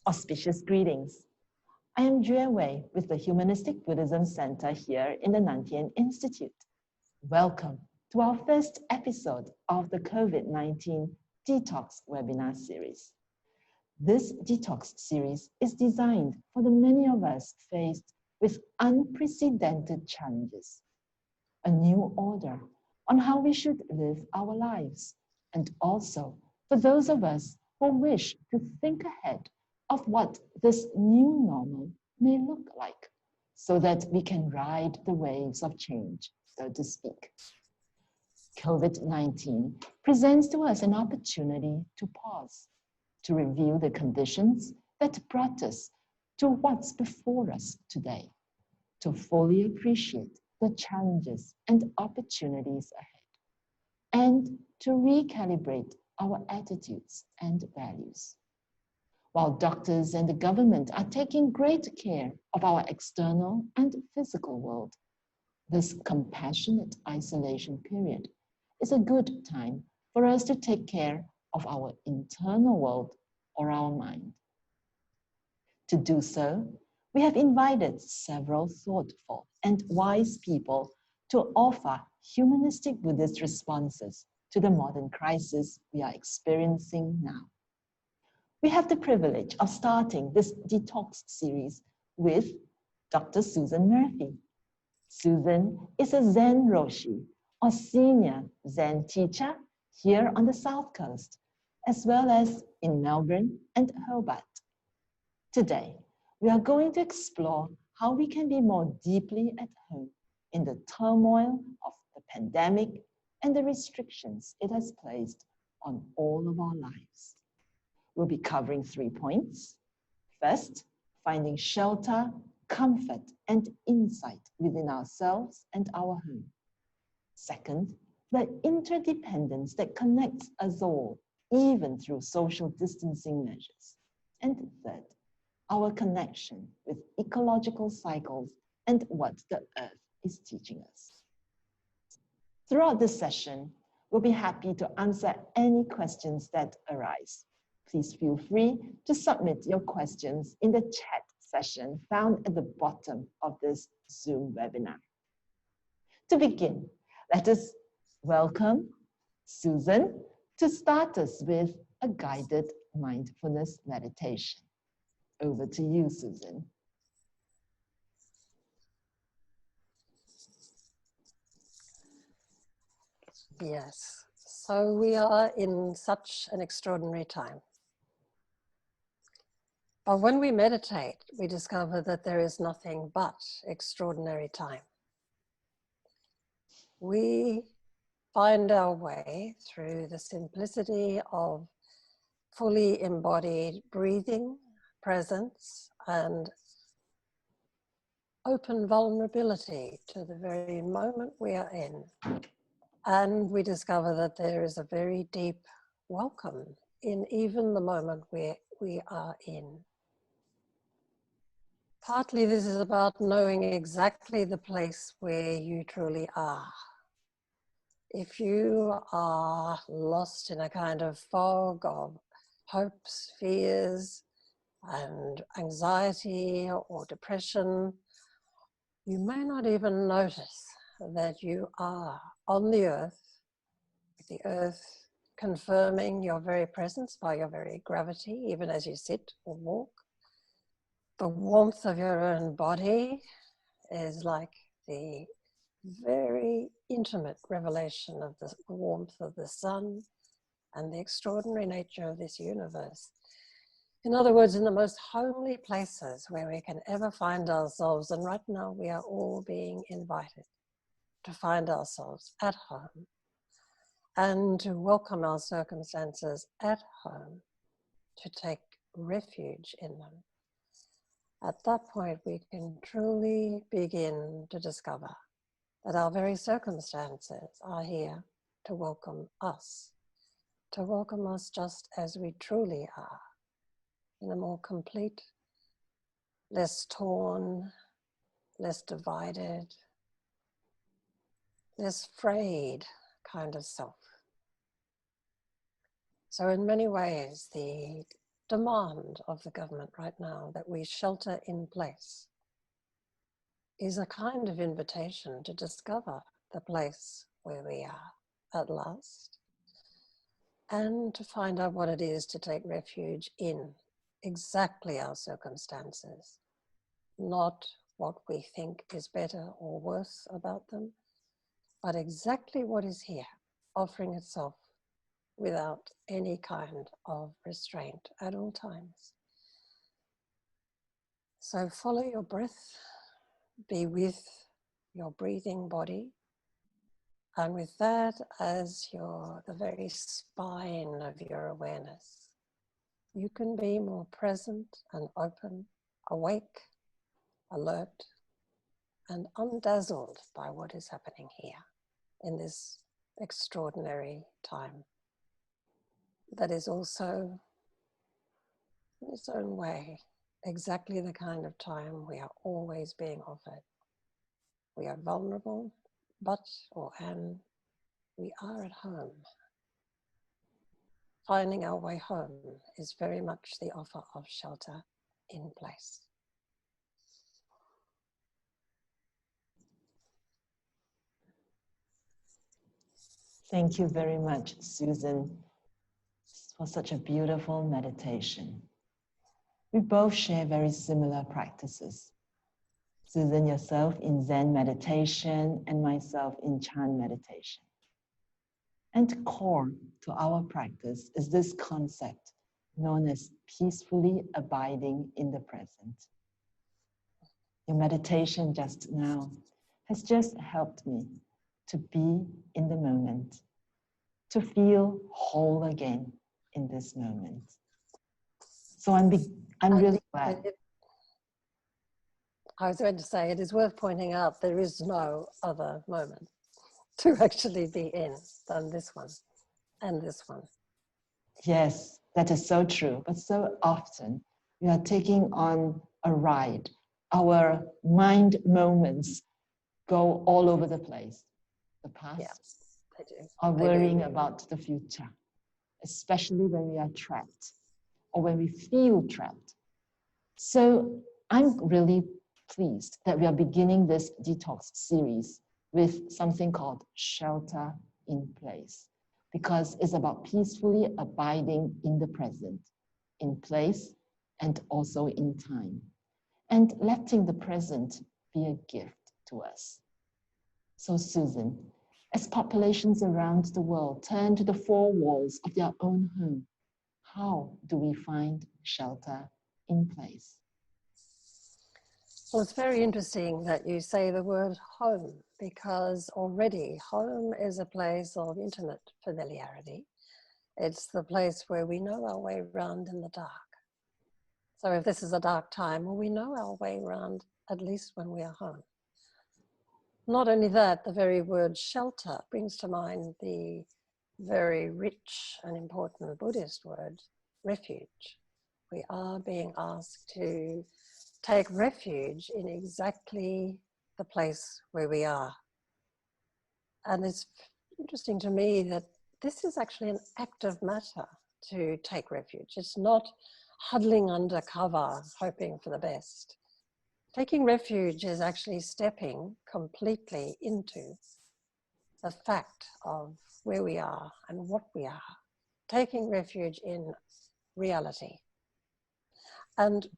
Auspicious greetings. I am Juewei with the Humanistic Buddhism Center here in the Nan Tien Institute. Welcome to our first episode of the COVID-19 Detox webinar series. This detox series is designed for the many of us faced with unprecedented challenges, a new order on how we should live our lives, and also for those of us who wish to think ahead of what this new normal may look like, so that we can ride the waves of change, so to speak. COVID-19 presents to us an opportunity to pause, to review the conditions that brought us to what's before us today, to fully appreciate the challenges and opportunities ahead, and to recalibrate our attitudes and values. While doctors and the government are taking great care of our external and physical world, this compassionate isolation period is a good time for us to take care of our internal world or our mind. To do so, we have invited several thoughtful and wise people to offer humanistic Buddhist responses to the modern crisis we are experiencing now. We have the privilege of starting this detox series with Dr. Susan Murphy. Susan is a Zen Roshi, or senior Zen teacher here on the South Coast, as well as in Melbourne and Hobart. Today, we are going to explore how we can be more deeply at home in the turmoil of the pandemic and the restrictions it has placed on all of our lives. We'll be covering 3 points. First, finding shelter, comfort, and insight within ourselves and our home. Second, the interdependence that connects us all, even through social distancing measures. And third, our connection with ecological cycles and what the earth is teaching us. Throughout this session, we'll be happy to answer any questions that arise. Please feel free to submit your questions in the chat session found at the bottom of this Zoom webinar. To begin, let us welcome Susan to start us with a guided mindfulness meditation. Over to you, Susan. Yes, so we are in such an extraordinary time. But when we meditate, we discover that there is nothing but extraordinary time. We find our way through the simplicity of fully embodied breathing, presence, and open vulnerability to the very moment we are in. And we discover that there is a very deep welcome in even the moment we are in. Partly this is about knowing exactly the place where you truly are. If you are lost in a kind of fog of hopes, fears, and anxiety or depression, you may not even notice that you are on the earth, with the earth confirming your very presence by your very gravity, even as you sit or walk. The warmth of your own body is like the very intimate revelation of the warmth of the sun and the extraordinary nature of this universe. In other words, in the most homely places where we can ever find ourselves, and right now we are all being invited to find ourselves at home and to welcome our circumstances at home, to take refuge in them. At that point, we can truly begin to discover that our very circumstances are here to welcome us just as we truly are, in a more complete, less torn, less divided, less frayed kind of self. So in many ways, the demand of the government right now that we shelter in place is a kind of invitation to discover the place where we are at last, and to find out what it is to take refuge in exactly our circumstances, not what we think is better or worse about them, but exactly what is here, offering itself without any kind of restraint at all times. So follow your breath, be with your breathing body, and with that as the very spine of your awareness, you can be more present and open, awake, alert, and undazzled by what is happening here in this extraordinary time that is also, in its own way, exactly the kind of time we are always being offered. We are vulnerable, and we are at home. Finding our way home is very much the offer of shelter in place. Thank you very much, Susan, for such a beautiful meditation. We both share very similar practices. Susan, yourself in Zen meditation, and myself in Chan meditation. And core to our practice is this concept known as peacefully abiding in the present. Your meditation just now has just helped me to be in the moment, to feel whole again in this moment. So I'm really glad. I was going to say, it is worth pointing out there is no other moment to actually be in than this one and this one. Yes, that is so true. But so often we are taking on a ride. Our mind moments go all over the place. The past, they do. Or worrying about the future, especially when we are trapped or when we feel trapped. So I'm really pleased that we are beginning this detox series with something called Shelter in Place, because it's about peacefully abiding in the present, in place, and also in time, and letting the present be a gift to us. So Susan, as populations around the world turn to the four walls of their own home, how do we find shelter in place? Well, it's very interesting that you say the word home, because already home is a place of intimate familiarity. It's the place where we know our way around in the dark. So if this is a dark time, well, we know our way around at least when we are home. Not only that, the very word shelter brings to mind the very rich and important Buddhist word, refuge. We are being asked to take refuge in exactly the place where we are. And it's interesting to me that this is actually an active matter to take refuge. It's not huddling under cover, hoping for the best. Taking refuge is actually stepping completely into the fact of where we are and what we are. Taking refuge in reality. And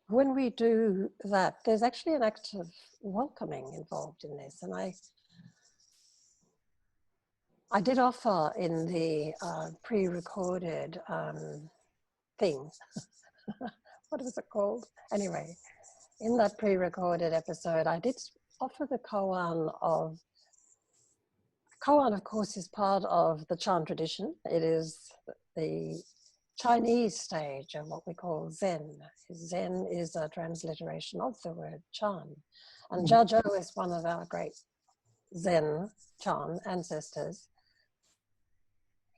when we do that, there's actually an act of welcoming involved in this. And I did offer in the pre-recorded thing, what was it called? Anyway, in that pre-recorded episode, I did offer the koan of course, is part of the Chan tradition. It is the Chinese stage of what we call Zen. Zen is a transliteration of the word Chan. And Jiazhou is one of our great Zen Chan ancestors.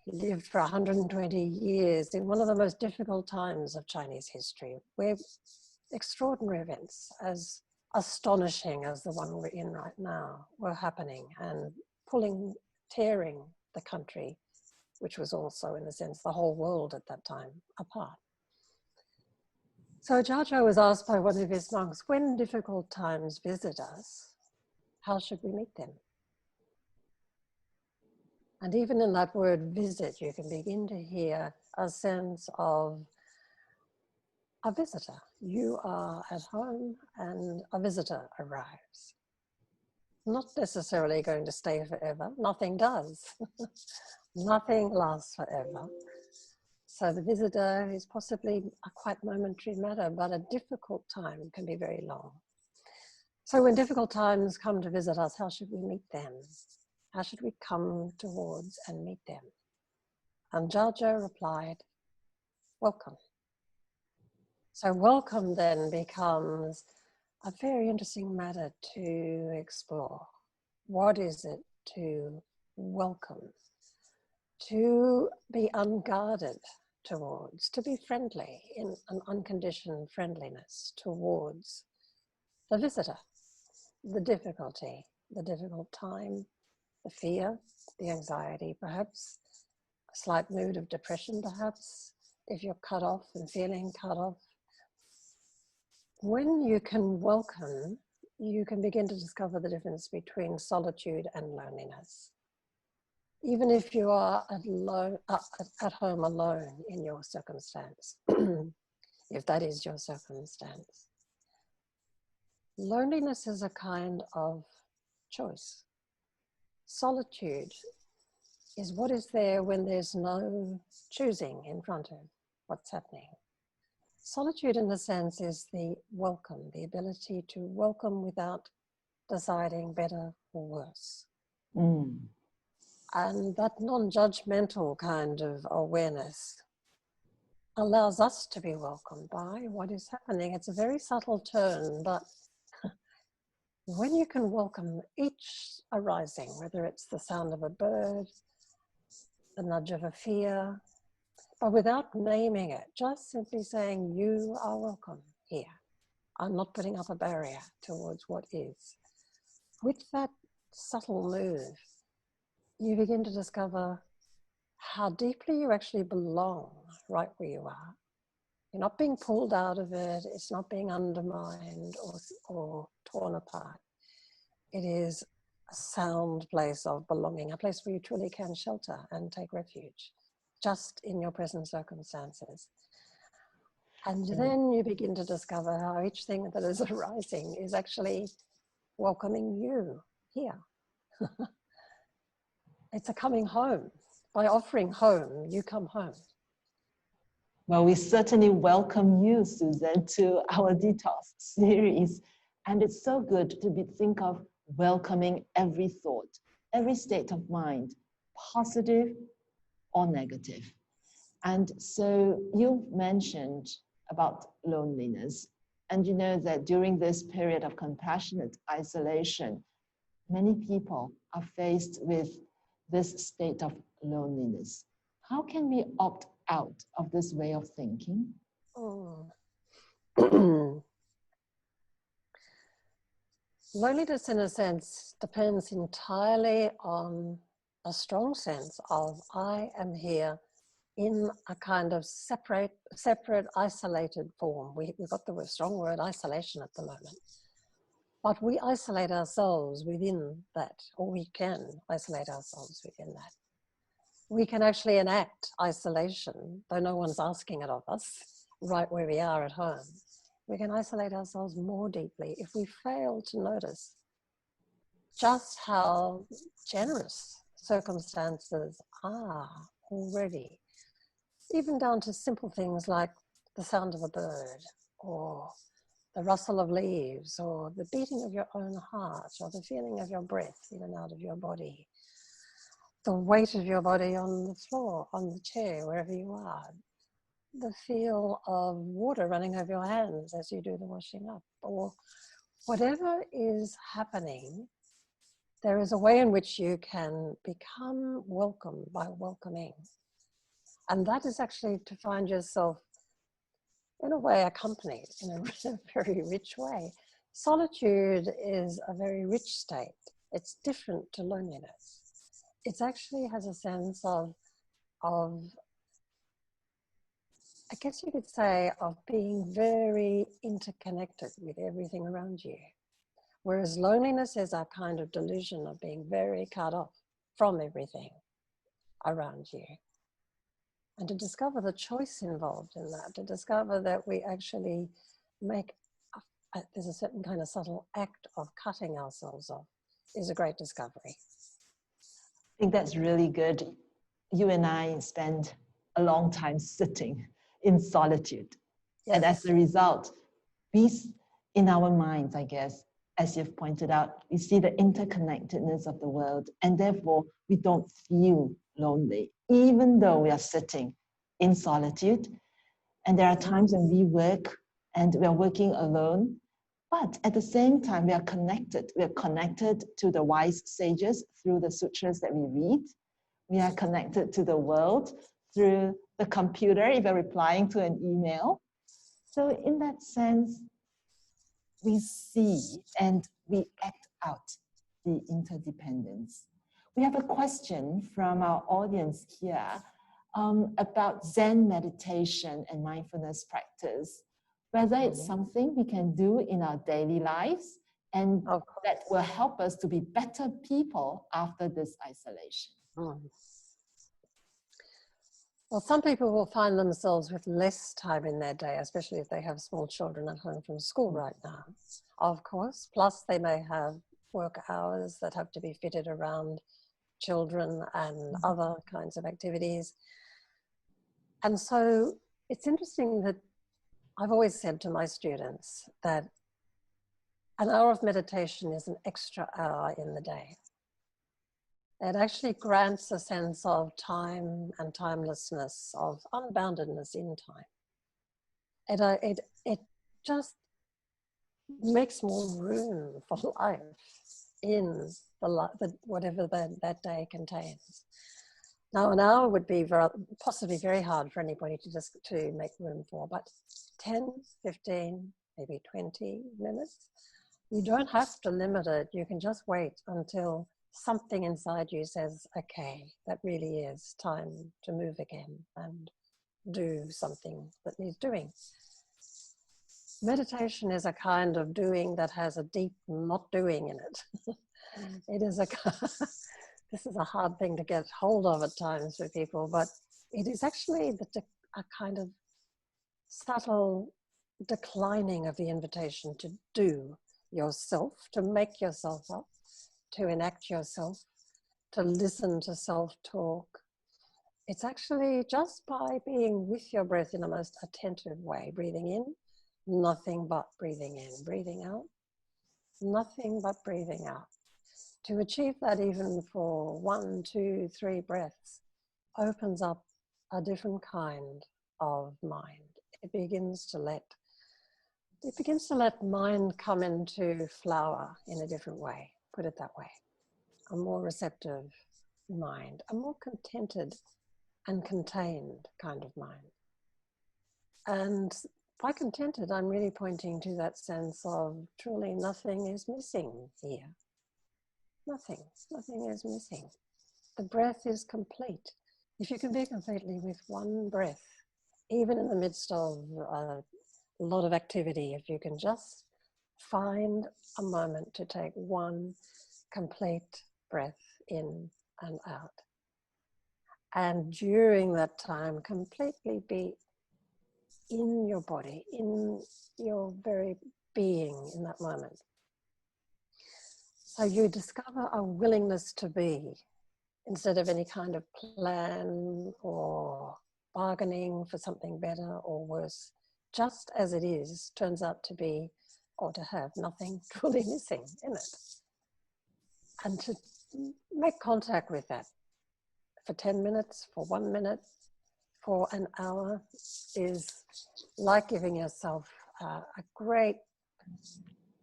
He lived for 120 years in one of the most difficult times of Chinese history, where extraordinary events as astonishing as the one we're in right now were happening and tearing the country, which was also, in a sense, the whole world at that time, apart. So Juewei was asked by one of his monks, when difficult times visit us, how should we meet them? And even in that word visit, you can begin to hear a sense of a visitor. You are at home and a visitor arrives. Not necessarily going to stay forever. Nothing does. Nothing lasts forever. So the visitor is possibly a quite momentary matter, but a difficult time can be very long. So when difficult times come to visit us, how should we meet them? How should we come towards and meet them? And Juewei replied, welcome. So welcome then becomes a very interesting matter to explore. What is it to welcome? To be unguarded towards, to be friendly in an unconditioned friendliness towards the visitor, the difficulty, the difficult time, the fear, the anxiety, perhaps a slight mood of depression, perhaps, if you're cut off and feeling cut off. When you can welcome, you can begin to discover the difference between solitude and loneliness. Even if you are at home alone in your circumstance, if that is your circumstance. Loneliness is a kind of choice. Solitude is what is there when there's no choosing in front of what's happening. Solitude, in a sense, is the welcome, the ability to welcome without deciding better or worse. Mm. And that non-judgmental kind of awareness allows us to be welcomed by what is happening. It's a very subtle turn, but when you can welcome each arising, whether it's the sound of a bird, the nudge of a fear, but without naming it, just simply saying, you are welcome here. I'm not putting up a barrier towards what is. With that subtle move, you begin to discover how deeply you actually belong right where you are. You're not being pulled out of it. It's not being undermined or torn apart. It is a sound place of belonging, a place where you truly can shelter and take refuge, just in your present circumstances. And then you begin to discover how each thing that is arising is actually welcoming you here. It's a coming home. By offering home, you come home. Well, we certainly welcome you, Susan, to our Detox series. And it's so good to think of welcoming every thought, every state of mind, positive or negative. And so you mentioned about loneliness. And you know that during this period of compassionate isolation, many people are faced with this state of loneliness. How can we opt out of this way of thinking? Loneliness, in a sense, depends entirely on a strong sense of I am here in a kind of separate, isolated form. We've got the strong word isolation at the moment. But we isolate ourselves within that, or we can isolate ourselves within that. We can actually enact isolation, though no one's asking it of us, right where we are at home. We can isolate ourselves more deeply if we fail to notice just how generous circumstances are already, even down to simple things like the sound of a bird, or the rustle of leaves, or the beating of your own heart, or the feeling of your breath in and out of your body, the weight of your body on the floor, on the chair, wherever you are, the feel of water running over your hands as you do the washing up, or whatever is happening. There is a way in which you can become welcome by welcoming. And that is actually to find yourself, in a way, accompanied in a very rich way. Solitude is a very rich state. It's different to loneliness. It actually has a sense of I guess you could say, of being very interconnected with everything around you. Whereas loneliness is a kind of delusion of being very cut off from everything around you. And to discover the choice involved in that, to discover that we actually make, there's a certain kind of subtle act of cutting ourselves off, is a great discovery. I think that's really good. You and I spend a long time sitting in solitude. Yes. And as a result, we, in our minds, I guess, as you've pointed out, we see the interconnectedness of the world, and therefore we don't feel lonely, even though we are sitting in solitude. And there are times when we work and we are working alone, but at the same time, we are connected. We are connected to the wise sages through the sutras that we read. We are connected to the world through the computer if you're replying to an email. So in that sense, we see and we act out the interdependence. We have a question from our audience here about Zen meditation and mindfulness practice, whether it's something we can do in our daily lives and that will help us to be better people after this isolation. Well, some people will find themselves with less time in their day, especially if they have small children at home from school right now, of course. Plus, they may have work hours that have to be fitted around children and other kinds of activities. And so it's interesting that I've always said to my students that an hour of meditation is an extra hour in the day. It actually grants a sense of time and timelessness, of unboundedness in time. It just makes more room for life in whatever that day contains. Now, an hour would be possibly very hard for anybody to make room for, but 10, 15, maybe 20 minutes, you don't have to limit it. You can just wait until something inside you says, okay, that really is time to move again and do something that needs doing. Meditation is a kind of doing that has a deep not doing in it. It is this is a hard thing to get hold of at times for people, but it is actually a kind of subtle declining of the invitation to do yourself, to make yourself up, to enact yourself, to listen to self-talk. It's actually just by being with your breath in a most attentive way, breathing in, nothing but breathing in, breathing out, nothing but breathing out. To achieve that even for 1, 2, 3 breaths opens up a different kind of mind. It begins to let mind come into flower in a different way, put it that way. A more receptive mind, a more contented and contained kind of mind. And by contented, I'm really pointing to that sense of truly nothing is missing here. Nothing is missing. The breath is complete. If you can be completely with one breath, even in the midst of a lot of activity, if you can just find a moment to take one complete breath in and out. And during that time, completely be in your body, in your very being in that moment. So you discover a willingness to be, instead of any kind of plan or bargaining for something better or worse. Just as it is, turns out to be, or to have, nothing truly missing in it. And to make contact with that for 10 minutes, for 1 minute, for an hour is like giving yourself a great,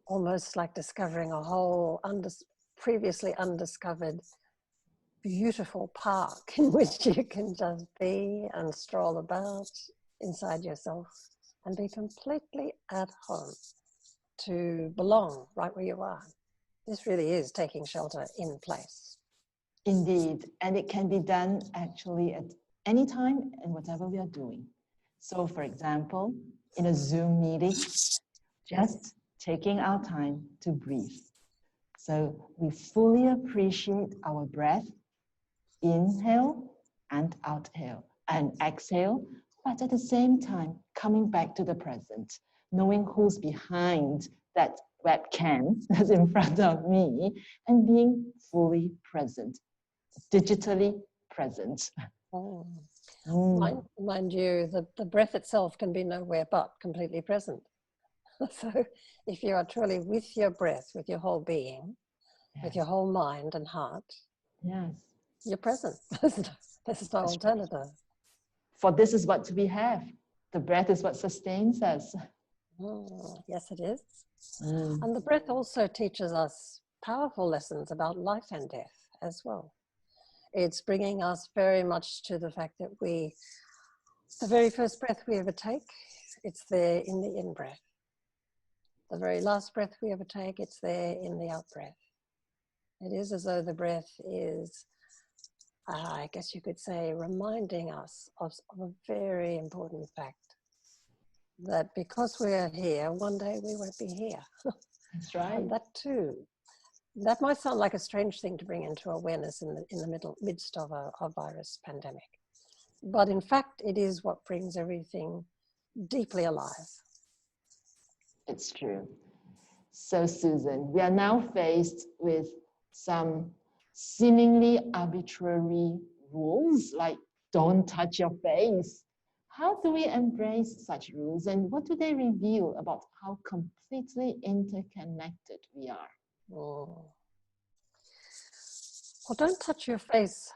almost like discovering a whole previously undiscovered beautiful park in which you can just be and stroll about inside yourself and be completely at home, to belong right where you are. This really is taking shelter in place. Indeed, and it can be done actually at any time and whatever we are doing. So for example, in a Zoom meeting, just taking our time to breathe. So we fully appreciate our breath, inhale and exhale, but at the same time, coming back to the present, knowing who's behind that webcam that's in front of me, and being fully present, digitally present. Oh. Mm. Mind you, the breath itself can be nowhere but completely present. So if you are truly with your breath, with your whole being, Yes. with your whole mind and heart, Yes. you're present. There's no alternative. For this is what we have. The breath is what sustains us. Yes, it is. Mm. And the breath also teaches us powerful lessons about life and death as well. It's bringing us very much to the fact that the very first breath we ever take, it's there in the in-breath. The very last breath we ever take, it's there in the out-breath. It is as though the breath is, I guess you could say, reminding us of a very important fact. That because we're here, one day we won't be here. That's right. And that too, that might sound like a strange thing to bring into awareness in the midst of a virus pandemic. But in fact, it is what brings everything deeply alive. It's true. So Susan, we are now faced with some seemingly arbitrary rules like don't touch your face. How do we embrace such rules, and what do they reveal about how completely interconnected we are? Well, don't touch your face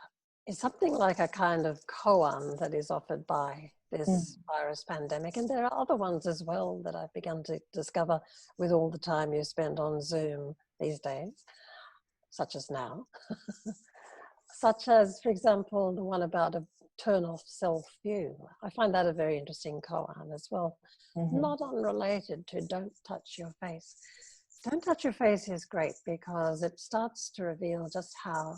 is something like a kind of koan that is offered by this virus pandemic. And there are other ones as well that I've begun to discover with all the time you spend on Zoom these days, such as now. Such as, for example, the one about a turn off self-view. I find that a very interesting koan as well. Not unrelated to don't touch your face. Don't touch your face is great because it starts to reveal just how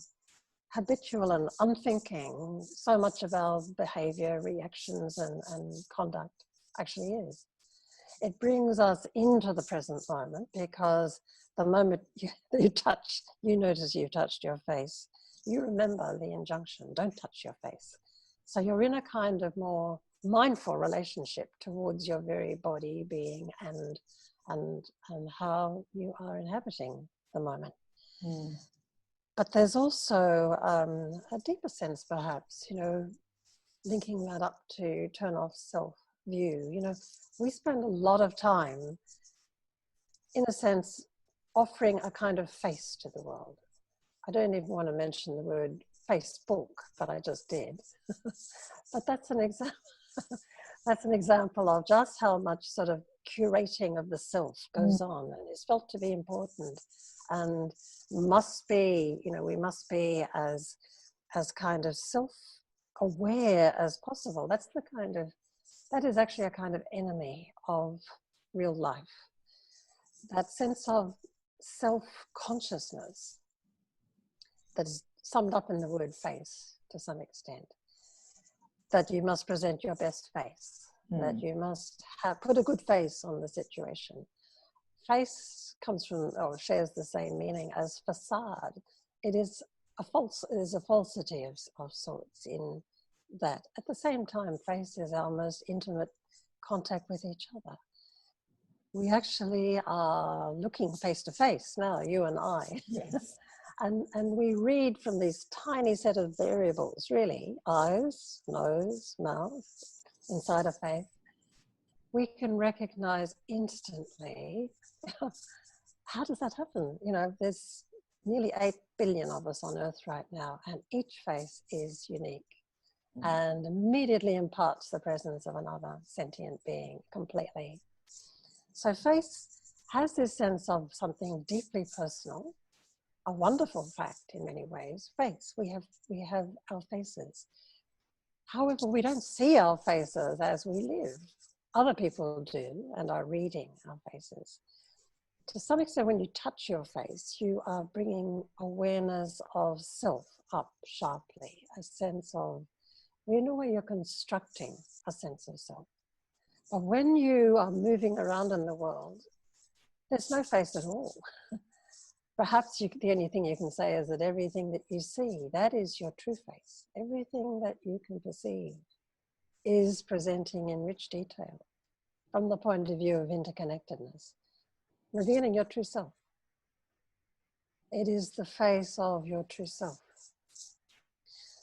habitual and unthinking so much of our behavior, reactions and conduct actually is. It brings us into the present moment because the moment you notice you've touched your face, you remember the injunction, don't touch your face. So you're in a kind of more mindful relationship towards your very body, being, and how you are inhabiting the moment. But there's also a deeper sense, perhaps, linking that up to turn off self-view. We spend a lot of time, in a sense, offering a kind of face to the world. I don't even want to mention the word Facebook, but I just did. But that's an example. That's an example of just how much sort of curating of the self goes on, and is felt to be important, and must be, we must be as kind of self-aware as possible. That is actually a kind of enemy of real life. That sense of self-consciousness that is summed up in the word face to some extent. That you must present your best face, that you must put a good face on the situation. Face comes from, or shares the same meaning as facade. It is a falsity of sorts in that. At the same time, face is our most intimate contact with each other. We actually are looking face to face now, you and I. Yes. And we read from these tiny set of variables, really, eyes, nose, mouth, inside a face. We can recognize instantly, how does that happen? There's nearly 8 billion of us on Earth right now, and each face is unique and immediately imparts the presence of another sentient being completely. So face has this sense of something deeply personal, a wonderful fact in many ways. Face, we have our faces. However, we don't see our faces as we live. Other people do and are reading our faces. To some extent, when you touch your face, you are bringing awareness of self up sharply, a sense of in a way you're constructing a sense of self. But when you are moving around in the world, there's no face at all. Perhaps the only thing you can say is that everything that you see, that is your true face. Everything that you can perceive is presenting in rich detail from the point of view of interconnectedness, revealing your true self. It is the face of your true self.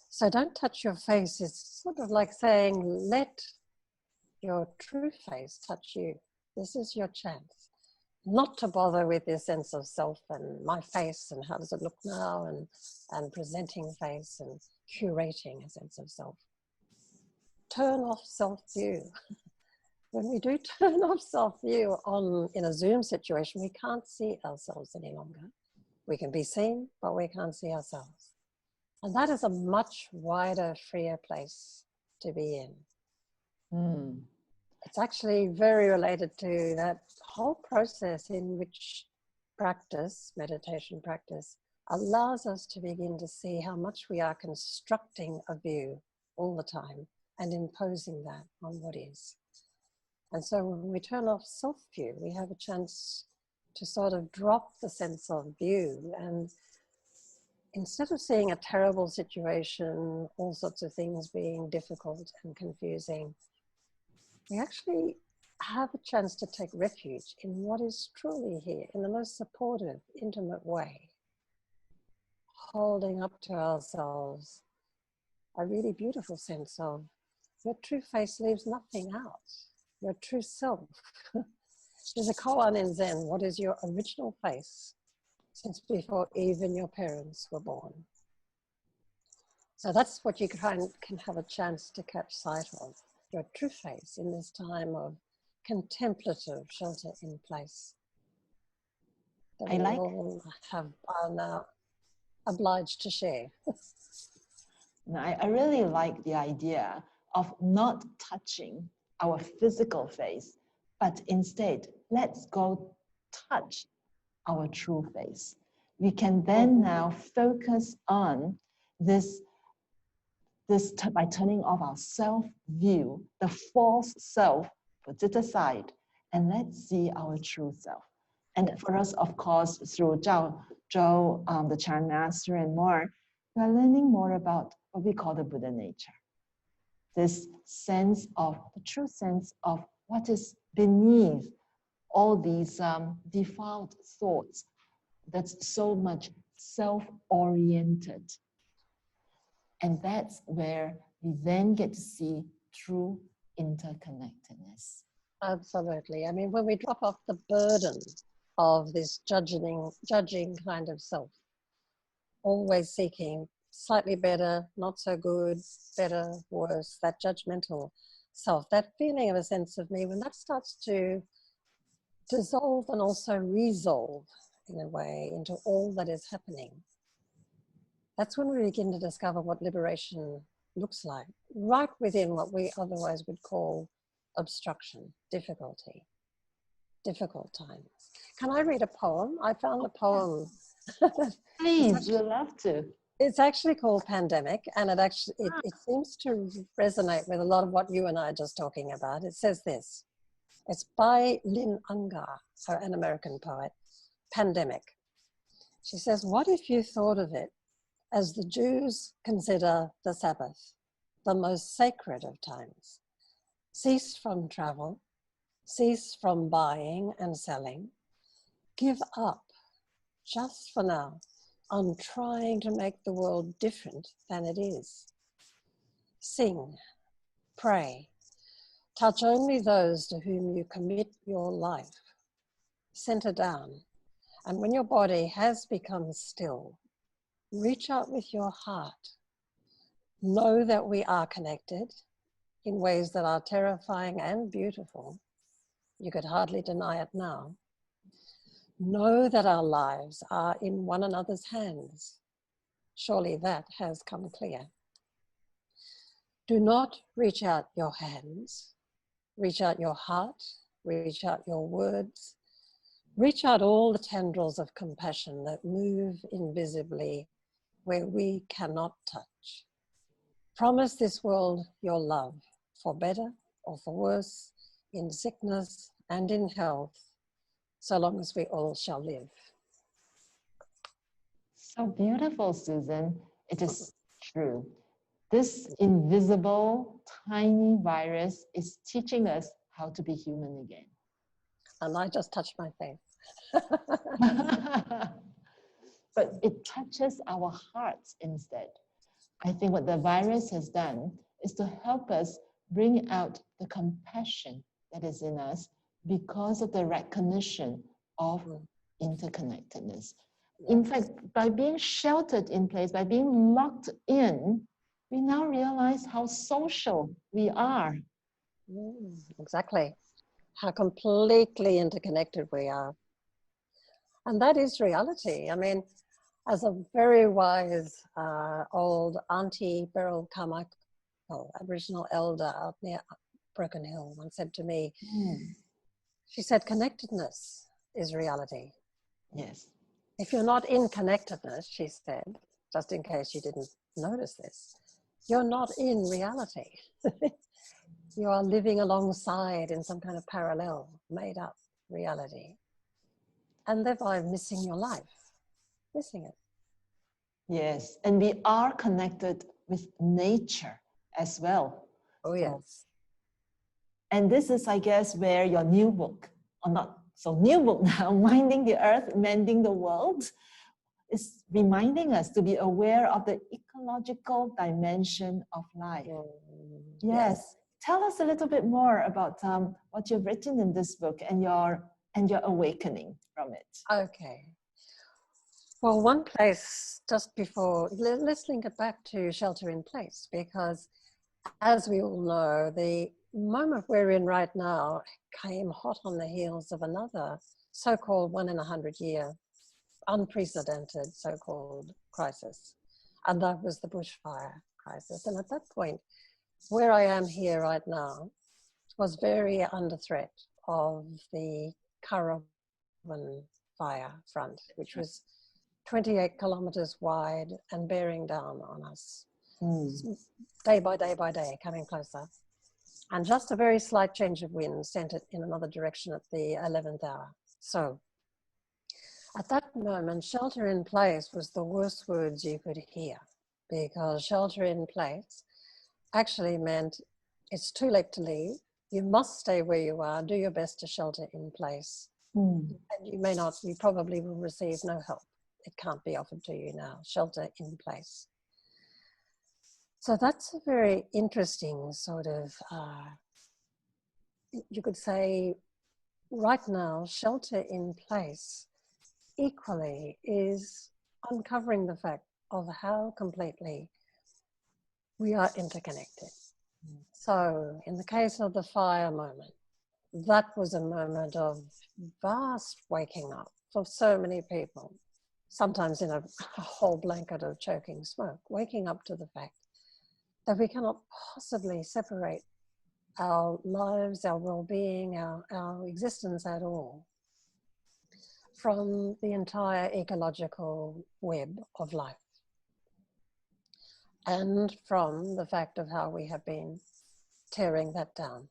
So don't touch your face. It's sort of like saying, let your true face touch you. This is your chance. Not to bother with this sense of self and my face and how does it look now and presenting face and curating a sense of self. Turn off self-view. When we do turn off self-view in a Zoom situation, we can't see ourselves any longer. We can be seen, but we can't see ourselves. And that is a much wider, freer place to be in. Mm. It's actually very related to that whole process in which practice, meditation practice, allows us to begin to see how much we are constructing a view all the time and imposing that on what is. And so when we turn off self-view, we have a chance to sort of drop the sense of view, and instead of seeing a terrible situation, all sorts of things being difficult and confusing, we actually have a chance to take refuge in what is truly here in the most supportive, intimate way, holding up to ourselves a really beautiful sense of your true face leaves nothing out, your true self. There's a koan in Zen, what is your original face since before even your parents were born? So that's what you can have a chance to catch sight of, your true face in this time of contemplative shelter in place that we all are now obliged to share. I really like the idea of not touching our physical face, but instead, let's go touch our true face. We can then now focus on this by turning off our self-view, the false self, put it aside, and let's see our true self. And for us, of course, through Zhou, the Chan Master and more, we're learning more about what we call the Buddha nature. This sense of, the true sense of what is beneath all these defiled thoughts that's so much self-oriented. And that's where we then get to see true interconnectedness. Absolutely. I mean, when we drop off the burden of this judging kind of self, always seeking slightly better, not so good, better, worse, that judgmental self, that feeling of a sense of me, when that starts to dissolve and also resolve in a way into all that is happening, that's when we begin to discover what liberation looks like, right within what we otherwise would call obstruction, difficulty, difficult times. Can I read a poem? I found a poem. Please, we'd love to. It's actually called Pandemic, and it seems to resonate with a lot of what you and I are just talking about. It says this. It's by Lynn Ungar, an American poet. Pandemic. She says, what if you thought of it as the Jews consider the Sabbath, the most sacred of times? Cease from travel, cease from buying and selling, give up, just for now, on trying to make the world different than it is. Sing, pray, touch only those to whom you commit your life. Center down, and when your body has become still, reach out with your heart. Know that we are connected in ways that are terrifying and beautiful. You could hardly deny it now. Know that our lives are in one another's hands. Surely that has come clear. Do not reach out your hands. Reach out your heart. Reach out your words. Reach out all the tendrils of compassion that move invisibly where we cannot touch. promise this world your love, for better or for worse, in sickness and in health, so long as we all shall live. So beautiful, Susan. It is true. This invisible, tiny virus is teaching us how to be human again. And I just touched my face. But it touches our hearts instead. I think what the virus has done is to help us bring out the compassion that is in us because of the recognition of interconnectedness. In fact, by being sheltered in place, by being locked in, we now realize how social we are. Exactly. How completely interconnected we are. And that is reality. I mean, as a very wise old Auntie Beryl Carmichael, Aboriginal elder out near Broken Hill, once said to me, she said, connectedness is reality. Yes. If you're not in connectedness, she said, just in case you didn't notice this, you're not in reality. You are living alongside in some kind of parallel, made up reality. And thereby missing your life, missing it. Yes, and we are connected with nature as well. Oh, yes. And this is, I guess, where your new book, or not so new book now, Minding the Earth, Mending the World, is reminding us to be aware of the ecological dimension of life. Yes. Tell us a little bit more about what you've written in this book and your awakening from it. Okay. Well, one place just before, let's link it back to shelter in place, because as we all know, the moment we're in right now came hot on the heels of another so-called 1 in 100 year, unprecedented so-called crisis. And that was the bushfire crisis. And at that point, where I am here right now was very under threat of the Curragh fire front, which was 28 kilometers wide and bearing down on us, day by day by day, coming closer. And just a very slight change of wind sent it in another direction at the 11th hour. So at that moment, shelter in place was the worst words you could hear, because shelter in place actually meant it's too late to leave. You must stay where you are, do your best to shelter in place. And you probably will receive no help. It can't be offered to you now, shelter in place. So that's a very interesting sort of, you could say right now, shelter in place equally is uncovering the fact of how completely we are interconnected. So in the case of the fire moment, that was a moment of vast waking up for so many people, sometimes in a whole blanket of choking smoke, waking up to the fact that we cannot possibly separate our lives, our well-being, our existence at all from the entire ecological web of life, and from the fact of how we have been tearing that down.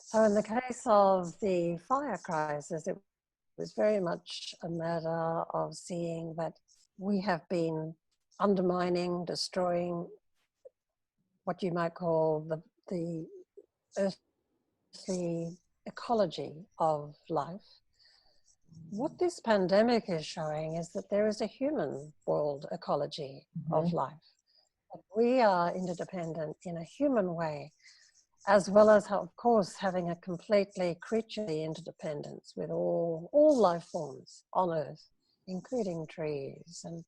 So in the case of the fire crisis, it was very much a matter of seeing that we have been undermining, destroying what you might call the earthly ecology of life. What this pandemic is showing is that there is a human world ecology of life. We are interdependent in a human way, as well as, of course, having a completely creaturely interdependence with all life forms on Earth, including trees. And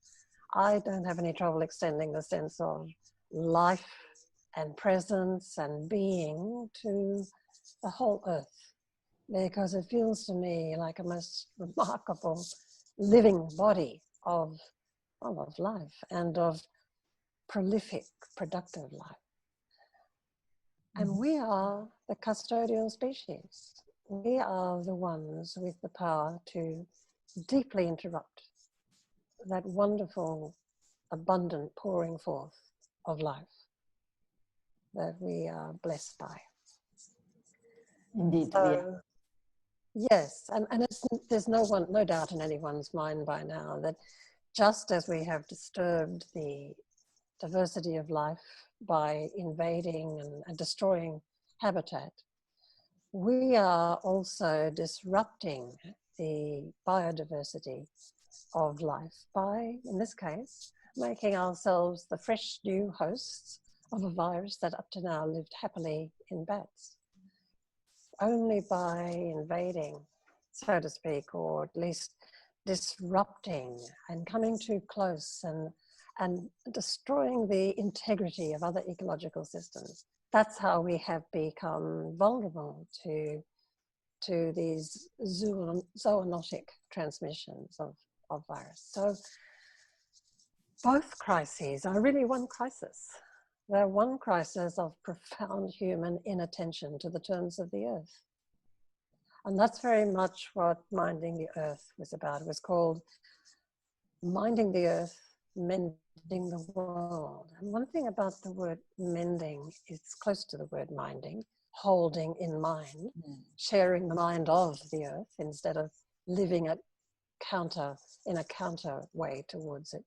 I don't have any trouble extending the sense of life and presence and being to the whole Earth, because it feels to me like a most remarkable living body of life and of prolific, productive life. And we are the custodial species. We are the ones with the power to deeply interrupt that wonderful abundant pouring forth of life that we are blessed by. Indeed, So, yes, and there's no doubt in anyone's mind by now that just as we have disturbed the diversity of life by invading and destroying habitat, we are also disrupting the biodiversity of life by, in this case, making ourselves the fresh new hosts of a virus that up to now lived happily in bats. Only by invading, so to speak, or at least disrupting and coming too close and destroying the integrity of other ecological systems. That's how we have become vulnerable to these zoonotic transmissions of virus. So both crises are really one crisis. They're one crisis of profound human inattention to the terms of the earth. And that's very much what Minding the Earth was about. It was called Minding the Earth, Mending the World. And one thing about the word mending, it's close to the word minding, holding in mind, sharing the mind of the earth instead of living in a counter way towards it.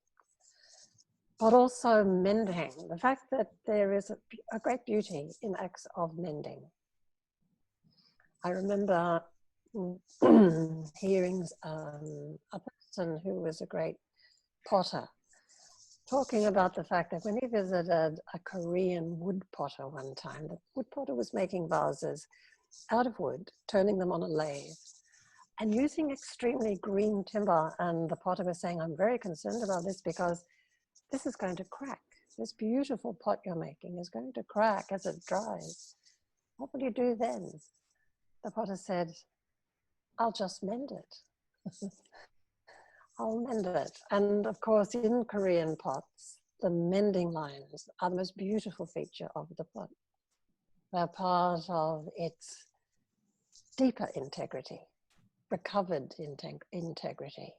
But also mending, the fact that there is a great beauty in acts of mending. I remember hearing a person who was a great potter talking about the fact that when he visited a Korean wood potter one time, the wood potter was making vases out of wood, turning them on a lathe, and using extremely green timber. And the potter was saying, I'm very concerned about this because this is going to crack. This beautiful pot you're making is going to crack as it dries. What will you do then? The potter said, I'll just mend it. I'll mend it. And of course, in Korean pots, the mending lines are the most beautiful feature of the pot. They're part of its deeper integrity, recovered integrity.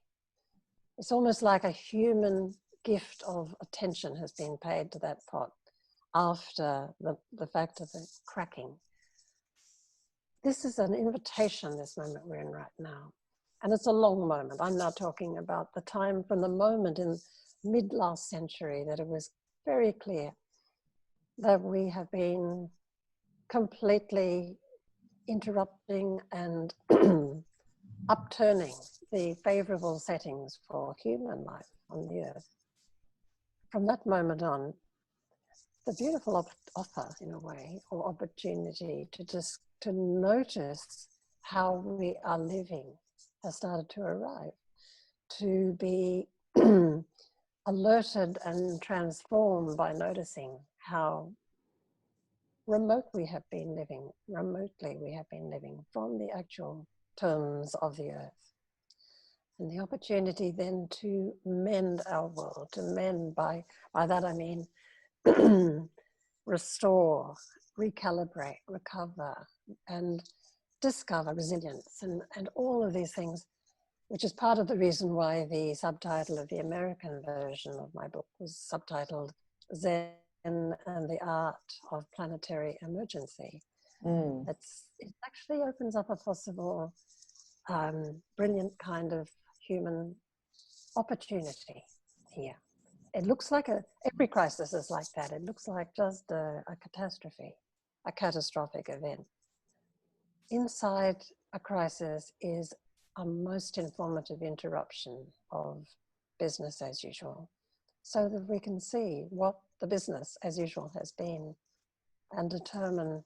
It's almost like a human gift of attention has been paid to that pot after the fact of the cracking. This is an invitation, this moment we're in right now. And it's a long moment. I'm now talking about the time from the moment in mid last century that it was very clear that we have been completely interrupting and upturning the favorable settings for human life on the earth. From that moment on, the beautiful offer, in a way, or opportunity to notice how we are living has started to arrive, to be alerted and transformed by noticing how remotely we have been living from the actual terms of the earth. And the opportunity then to mend our world, to mend by that I mean restore, recalibrate, recover, and discover resilience, and all of these things, which is part of the reason why the subtitle of the American version of my book was subtitled Zen and the Art of Planetary Emergency. It actually opens up a possible brilliant kind of human opportunity here. It looks like every crisis is like that. It looks like just a catastrophe, a catastrophic event. Inside a crisis is a most informative interruption of business as usual, so that we can see what the business as usual has been and determine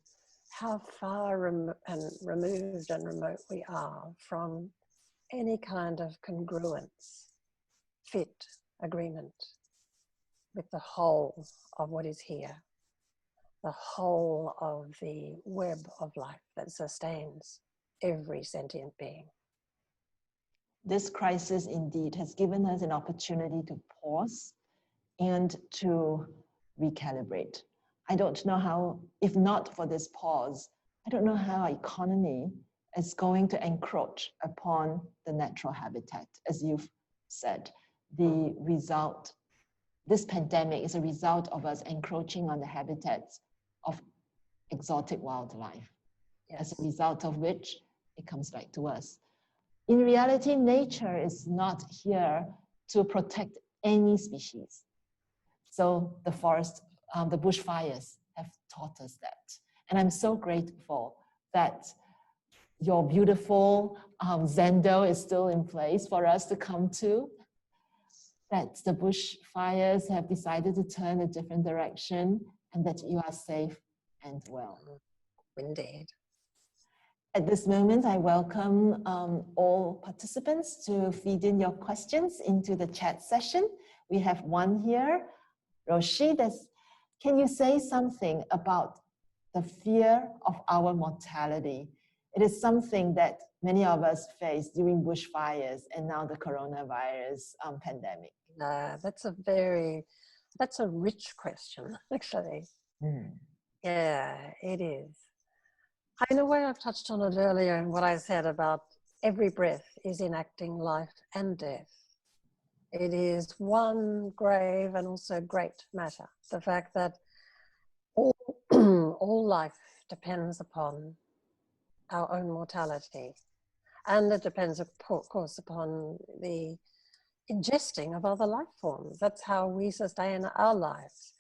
how far removed and remote we are from any kind of congruence, fit, agreement with the whole of what is here, the whole of the web of life that sustains every sentient being. This crisis indeed has given us an opportunity to pause and to recalibrate. I don't know how, if not for this pause, I don't know how our economy is going to encroach upon the natural habitat. As you've said, the result this pandemic is a result of us encroaching on the habitats of exotic wildlife, as a result of which it comes back to us. In reality, nature is not here to protect any species. So the forest, the bushfires have taught us that. And I'm so grateful that your beautiful Zendo is still in place for us to come to, that the bushfires have decided to turn a different direction, and that you are safe and well. Indeed. At this moment, I welcome all participants to feed in your questions into the chat session. We have one here. Roshi, can you say something about the fear of our mortality? It is something that many of us face during bushfires and now the coronavirus pandemic. That's a rich question, actually. Yeah, it is. In a way, I've touched on it earlier in what I said about every breath is enacting life and death. It is one grave and also great matter. The fact that all life depends upon our own mortality. And it depends, of course, upon the ingesting of other life forms. That's how we sustain our lives.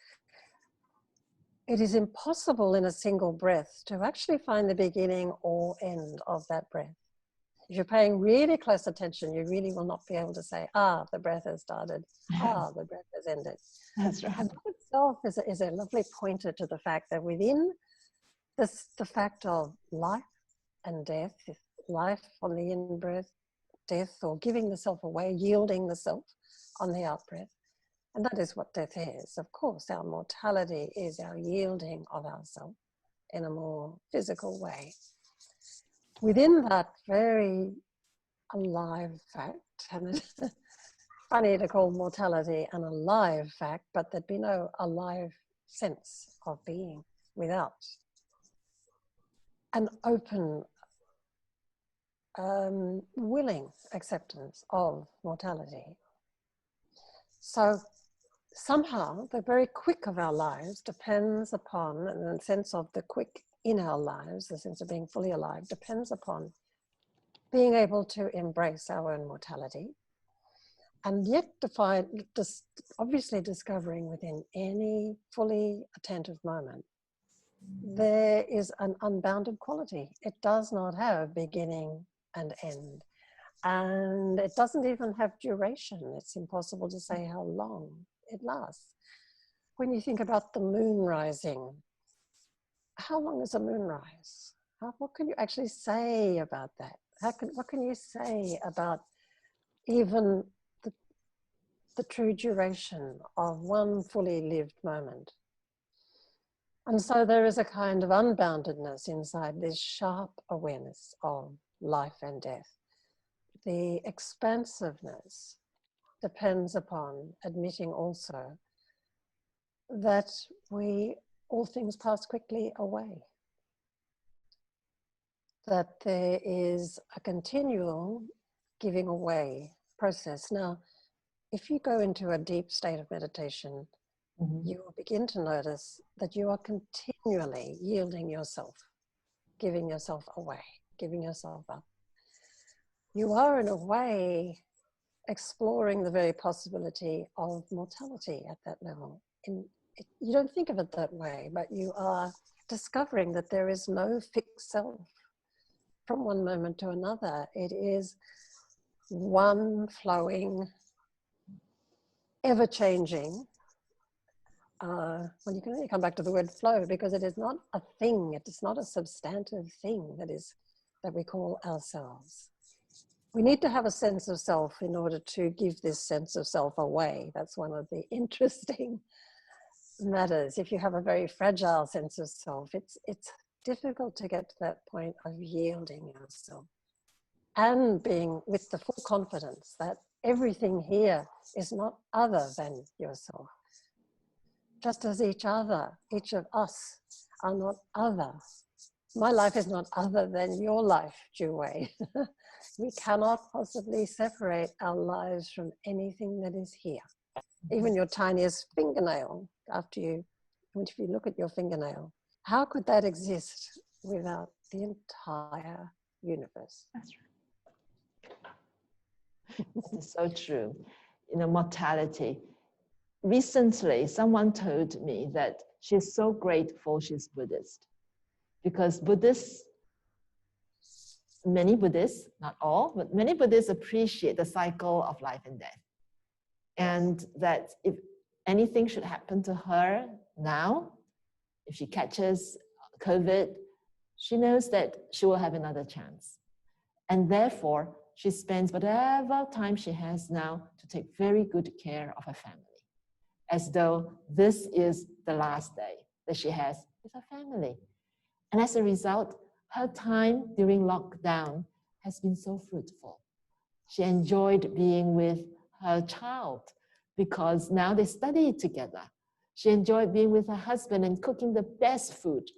It is impossible in a single breath to actually find the beginning or end of that breath. If you're paying really close attention, you really will not be able to say, the breath has started, the breath has ended. That's right. And that itself is a lovely pointer to the fact that within this, the fact of life and death, life on the in-breath, death or giving the self away, yielding the self on the out-breath. And that is what death is. Of course, our mortality is our yielding of ourself in a more physical way. Within that very alive fact, and it's funny to call mortality an alive fact, but there'd be no alive sense of being without an open, willing acceptance of mortality. So somehow the very quick of our lives depends upon, and the sense of the quick in our lives, the sense of being fully alive, depends upon being able to embrace our own mortality, and yet obviously discovering within any fully attentive moment, there is an unbounded quality. It does not have beginning and end. And it doesn't even have duration. It's impossible to say how long it lasts. When you think about the moon rising, how long is a moonrise? What can you actually say about that? What can you say about even the true duration of one fully lived moment? And so there is a kind of unboundedness inside this sharp awareness of life and death. The expansiveness depends upon admitting also that all things pass quickly away. That there is a continual giving away process. Now, if you go into a deep state of meditation, you will begin to notice that you are continually yielding yourself, giving yourself away, giving yourself up. You are, in a way, exploring the very possibility of mortality at that level. You don't think of it that way, but you are discovering that there is no fixed self from one moment to another. It is one flowing, ever-changing. Well, you can only come back to the word flow, because it is not a thing. It is not a substantive thing that we call ourselves. We need to have a sense of self in order to give this sense of self away. That's one of the interesting matters. If you have a very fragile sense of self, it's difficult to get to that point of yielding yourself and being with the full confidence that everything here is not other than yourself. Just as each of us are not other. My life is not other than your life, Juewei. We cannot possibly separate our lives from anything that is here. even your tiniest fingernail, if you look at your fingernail, how could that exist without the entire universe? That's right. This is so true. Mortality. Recently, someone told me that she's so grateful she's Buddhist, because many Buddhists, not all, but many Buddhists appreciate the cycle of life and death. And that if anything should happen to her now, if she catches COVID, she knows that she will have another chance. And therefore, she spends whatever time she has now to take very good care of her family, as though this is the last day that she has with her family. And as a result, her time during lockdown has been so fruitful. She enjoyed being with her child because now they study together. She enjoyed being with her husband and cooking the best food,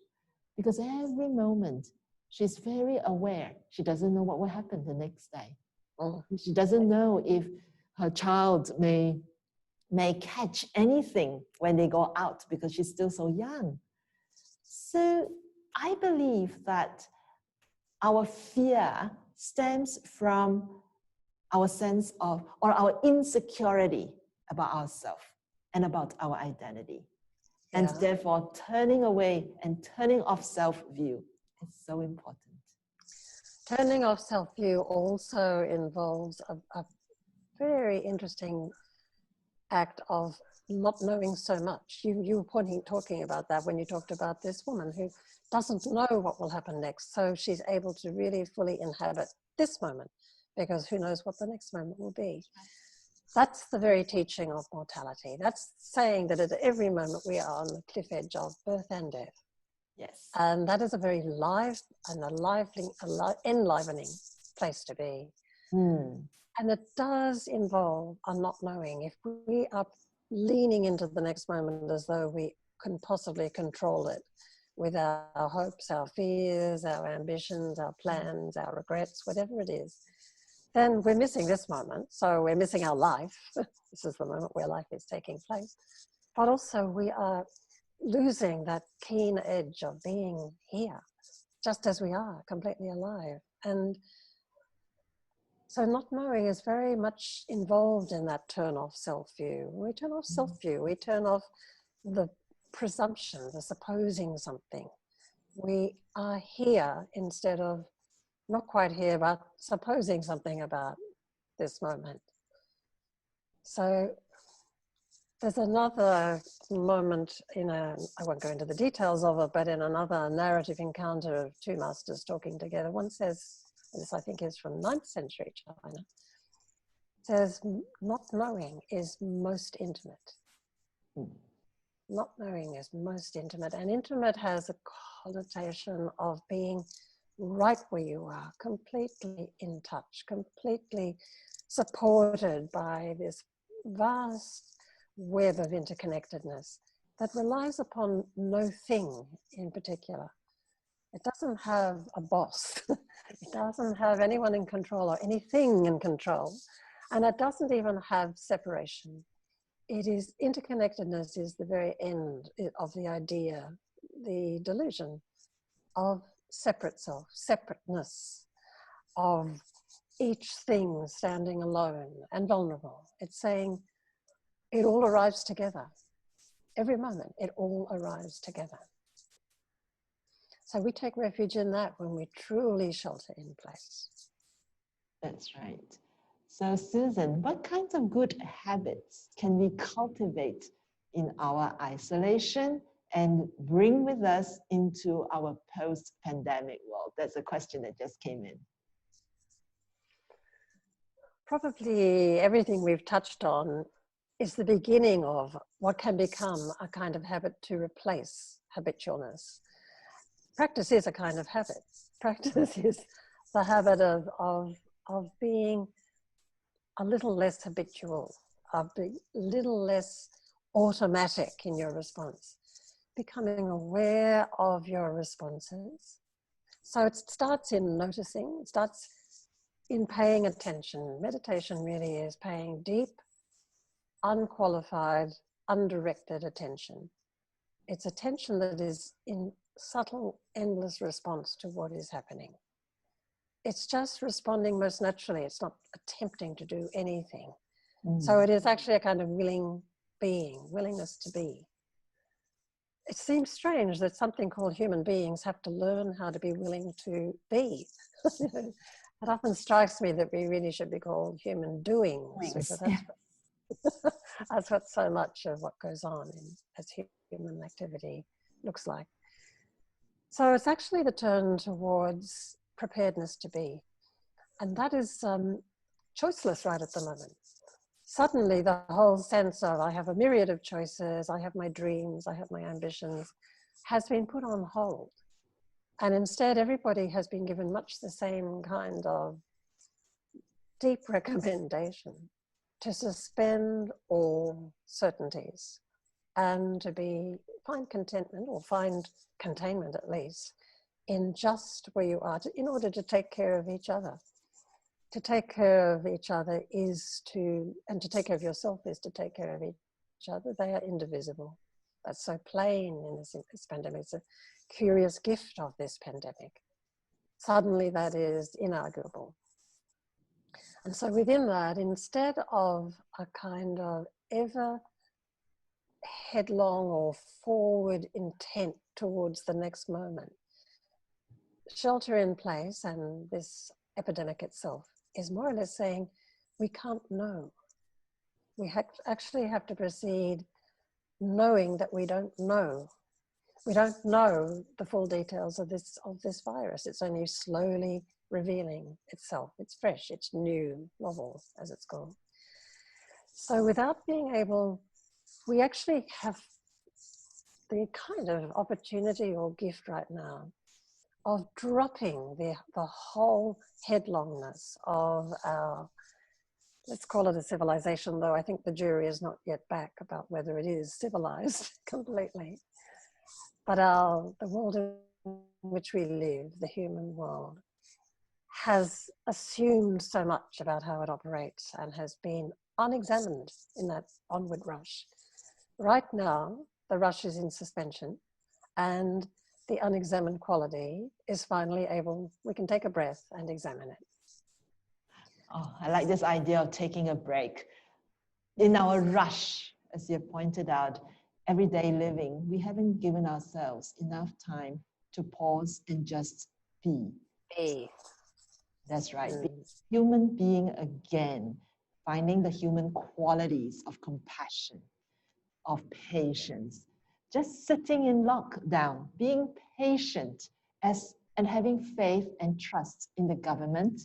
because every moment she's very aware. She doesn't know what will happen the next day. She doesn't know if her child may catch anything when they go out, because she's still so young. So I believe that our fear stems from our sense of, or our insecurity about ourselves and about our identity. And therefore, turning away and turning off self-view is so important. Turning off self-view also involves a very interesting act of not knowing so much. You were talking about that when you talked about this woman who doesn't know what will happen next. So she's able to really fully inhabit this moment, because who knows what the next moment will be. That's the very teaching of mortality. That's saying that at every moment we are on the cliff edge of birth and death. Yes. And that is a very live and enlivening place to be. And it does involve a not knowing. If we are leaning into the next moment as though we can possibly control it with our hopes, our fears, our ambitions, our plans, our regrets, whatever it is, then we're missing this moment. So we're missing our life. This is the moment where life is taking place. But also we are losing that keen edge of being here, just as we are, completely alive. And so not knowing is very much involved in that turn off self-view. We turn off self-view. We turn off the presumption, the supposing something. We are here instead of not quite here, but supposing something about this moment. So there's another moment I won't go into the details of it, but in another narrative encounter of two masters talking together, one says, this I think is from 9th century China, says, not knowing is most intimate. Not knowing is most intimate, and intimate has a connotation of being right where you are, completely in touch, completely supported by this vast web of interconnectedness that relies upon no thing in particular. It doesn't have a boss. It doesn't have anyone in control or anything in control. And it doesn't even have separation. It is, interconnectedness is the very end of the idea, the delusion of separate self, separateness, of each thing standing alone and vulnerable. It's saying it all arrives together. Every moment, it all arrives together. So we take refuge in that when we truly shelter in place. That's right. So Susan, what kinds of good habits can we cultivate in our isolation and bring with us into our post-pandemic world? That's a question that just came in. Probably everything we've touched on is the beginning of what can become a kind of habit to replace habitualness. Practice is a kind of habit. Practice is the habit of being a little less habitual, of being a little less automatic in your response, becoming aware of your responses. So it starts in noticing, it starts in paying attention. Meditation really is paying deep unqualified, undirected attention. It's attention that is in subtle, endless response to what is happening. It's just responding most naturally. It's not attempting to do anything. So it is actually a kind of willing being, willingness to be. It seems strange that something called human beings have to learn how to be willing to be. It often strikes me that we really should be called human doings, because that's what so much of what goes on as human activity looks like. So it's actually the turn towards preparedness to be. And that is choiceless right at the moment. Suddenly the whole sense of I have a myriad of choices, I have my dreams, I have my ambitions, has been put on hold. And instead everybody has been given much the same kind of deep recommendation to suspend all certainties and to find contentment, or find containment at least, in just where you are, in order to take care of each other. To take care of each other and to take care of yourself is to take care of each other. They are indivisible. That's so plain in this pandemic. It's a curious gift of this pandemic. Suddenly that is inarguable. And so within that, instead of a kind of ever headlong or forward intent towards the next moment, shelter in place and this epidemic itself is more or less saying, we can't know. We actually have to proceed knowing that we don't know. We don't know the full details of this virus. It's only slowly revealing itself. It's fresh, it's new, novel, as it's called. So without being able, we actually have the kind of opportunity or gift right now of dropping the whole headlongness of our, let's call it a civilization, though I think the jury is not yet back about whether it is civilized completely. But the world in which we live, the human world, has assumed so much about how it operates and has been unexamined in that onward rush. Right now, the rush is in suspension, and the unexamined quality is finally we can take a breath and examine it. Oh, I like this idea of taking a break. In our rush, as you pointed out, everyday living, we haven't given ourselves enough time to pause and just be. That's right. Being human being again, finding the human qualities of compassion, of patience, just sitting in lockdown, being patient and having faith and trust in the government,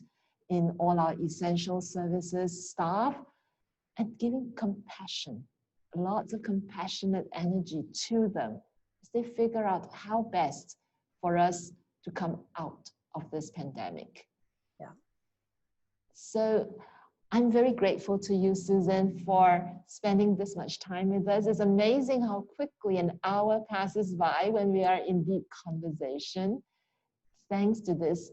in all our essential services staff, and giving compassion, lots of compassionate energy to them as they figure out how best for us to come out of this pandemic. Yeah. So I'm very grateful to you, Susan, for spending this much time with us. It's amazing how quickly an hour passes by when we are in deep conversation. Thanks to this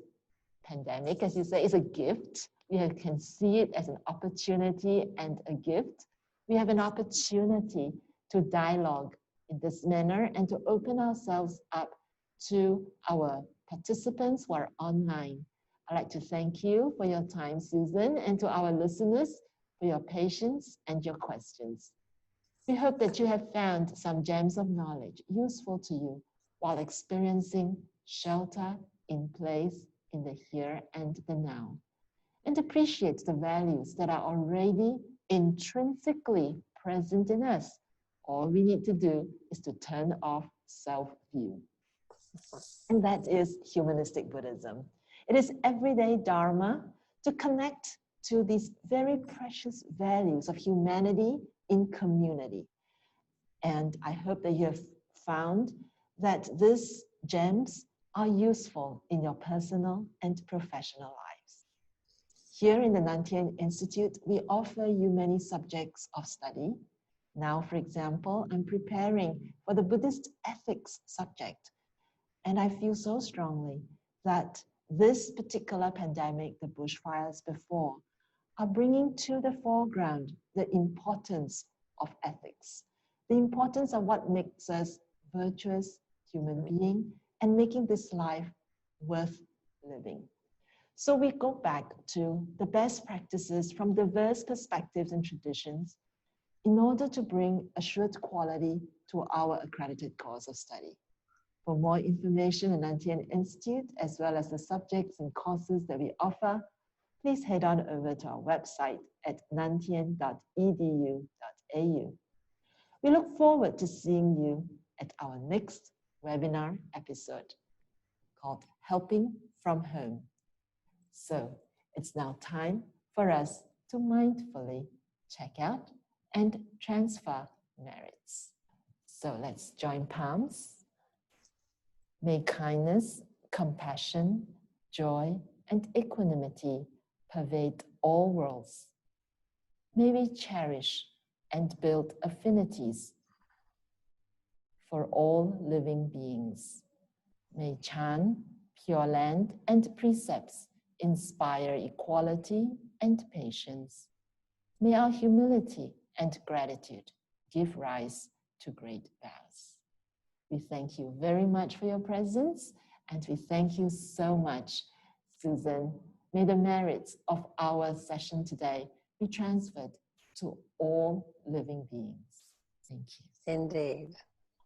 pandemic, as you say, it's a gift. We can see it as an opportunity and a gift. We have an opportunity to dialogue in this manner and to open ourselves up to our participants who are online. I'd like to thank you for your time, Susan, and to our listeners for your patience and your questions. We hope that you have found some gems of knowledge useful to you while experiencing shelter in place in the here and the now, and appreciate the values that are already intrinsically present in us. All we need to do is to turn off self-view. And that is humanistic Buddhism. It is everyday Dharma to connect to these very precious values of humanity in community. And I hope that you have found that these gems are useful in your personal and professional lives. Here in the Nan Tien Institute, we offer you many subjects of study. Now, for example, I'm preparing for the Buddhist ethics subject. And I feel so strongly that this particular pandemic, the bushfires before, are bringing to the foreground the importance of ethics, the importance of what makes us virtuous human being and making this life worth living. So we go back to the best practices from diverse perspectives and traditions in order to bring assured quality to our accredited course of study. For more information on Nan Tien Institute, as well as the subjects and courses that we offer, please head on over to our website at NANTIEN.EDU.AU. We look forward to seeing you at our next webinar episode called Helping from Home. So it's now time for us to mindfully check out and transfer merits. So let's join palms. May kindness, compassion, joy, and equanimity pervade all worlds. May we cherish and build affinities for all living beings. May Chan, Pure Land, and precepts inspire equality and patience. May our humility and gratitude give rise to great vows. We thank you very much for your presence, and we thank you so much, Susan. May the merits of our session today be transferred to all living beings. Thank you. Indeed.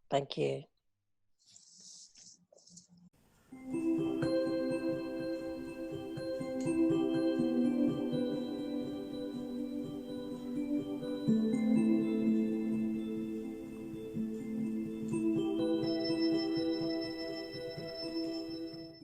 Thank you.